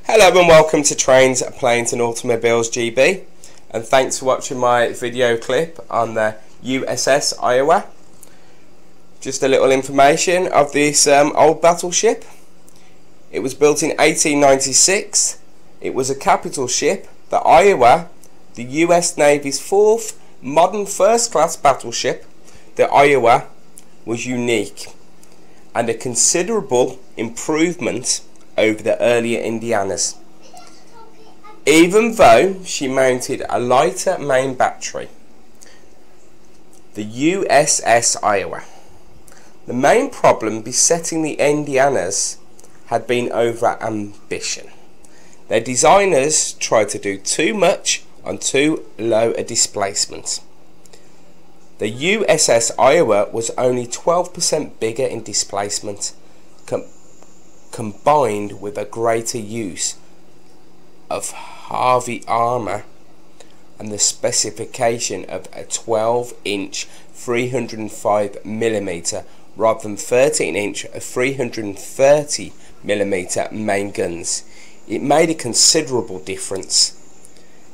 Hello and welcome to Trains, Planes and Automobiles GB, and thanks for watching my video clip on the USS Iowa. Just a little information of this old battleship. It was built in 1896. It was a capital ship. The Iowa, the US Navy's fourth modern first-class battleship, the Iowa was unique and a considerable improvement over the earlier Indianas, even though she mounted a lighter main battery. The USS Iowa. The main problem besetting the Indianas had been over-ambition. Their designers tried to do too much on too low a displacement. The USS Iowa was only 12% bigger in displacement, combined with a greater use of heavy armour and the specification of a 12-inch 305mm rather than 13-inch 330mm main guns. It made a considerable difference.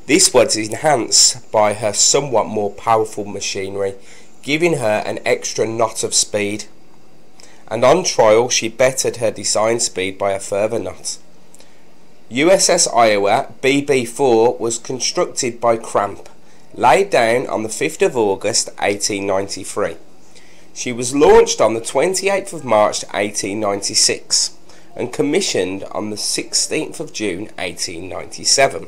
This was enhanced by her somewhat more powerful machinery, giving her an extra knot of speed, and on trial she bettered her design speed by a further knot. USS Iowa bb-4 was constructed by Cramp, laid down on the 5th of August 1893. She was launched on the 28th of March 1896 and commissioned on the 16th of June 1897.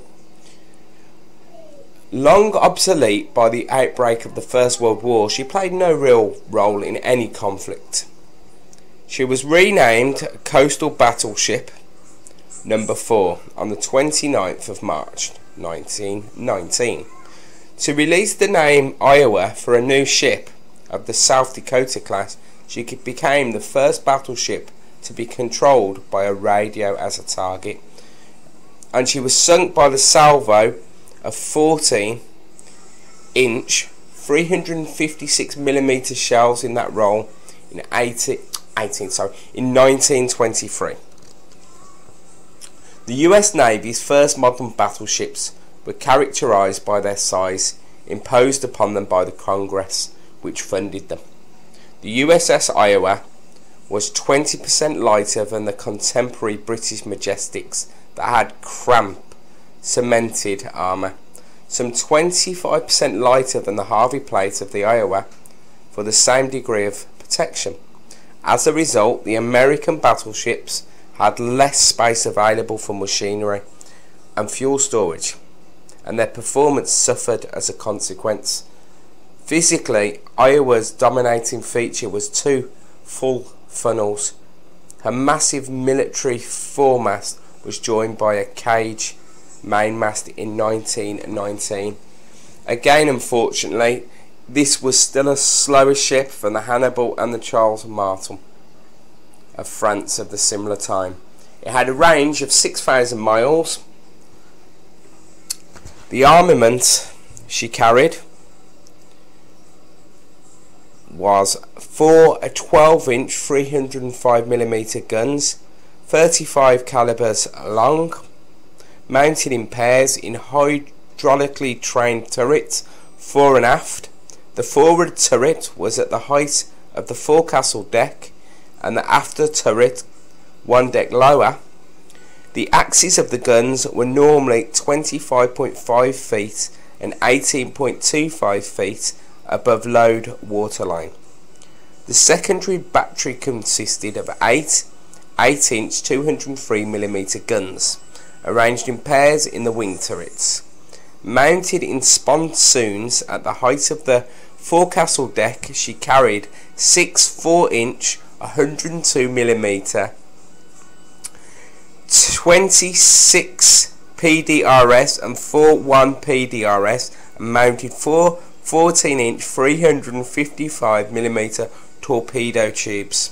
Long obsolete by the outbreak of the First World War, she played no real role in any conflict. She was renamed Coastal Battleship No. 4 on the 29th of March 1919 to release the name Iowa for a new ship of the South Dakota class. She became the first battleship to be controlled by a radio as a target, and she was sunk by the salvo of 14-inch 356mm shells in that role in 1923. The US Navy's first modern battleships were characterized by their size imposed upon them by the Congress which funded them. The USS Iowa was 20% lighter than the contemporary British Majestics that had Cramp cemented armour, some 25% lighter than the Harvey plate of the Iowa for the same degree of protection. As a result, the American battleships had less space available for machinery and fuel storage, and their performance suffered as a consequence. Physically, Iowa's dominating feature was two full funnels. Her massive military foremast was joined by a cage mainmast in 1919. Again, unfortunately, this was still a slower ship than the Hannibal and the Charles Martel of France of the similar time. It had a range of 6,000 miles. The armament she carried was 4 12-inch 305mm guns, 35 calibers long, mounted in pairs in hydraulically trained turrets fore and aft. The forward turret was at the height of the forecastle deck, and the after turret one deck lower. The axes of the guns were normally 25.5 feet and 18.25 feet above load waterline. The secondary battery consisted of 8 8-inch 203mm guns, arranged in pairs in the wing turrets. Mounted in spontoons at the height of the forecastle deck, she carried 6 4-inch 102mm 26 PDRS and 4 1 PDRS, and mounted 4 14-inch 355mm torpedo tubes.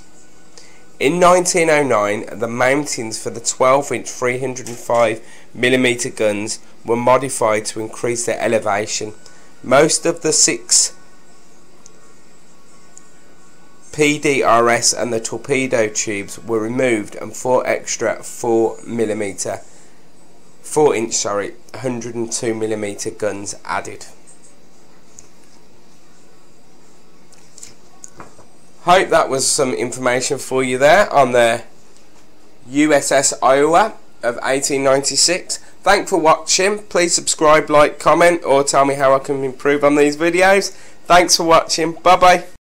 In 1909, the mountings for the 12-inch 305mm guns were modified to increase their elevation. Most of the 6 PDRS and the torpedo tubes were removed, and 4 extra 4mm 4-inch, 102mm guns added. Hope that was some information for you there on the USS Iowa of 1896. Thanks for watching. Please subscribe, like, comment, or tell me how I can improve on these videos. Thanks for watching. Bye bye.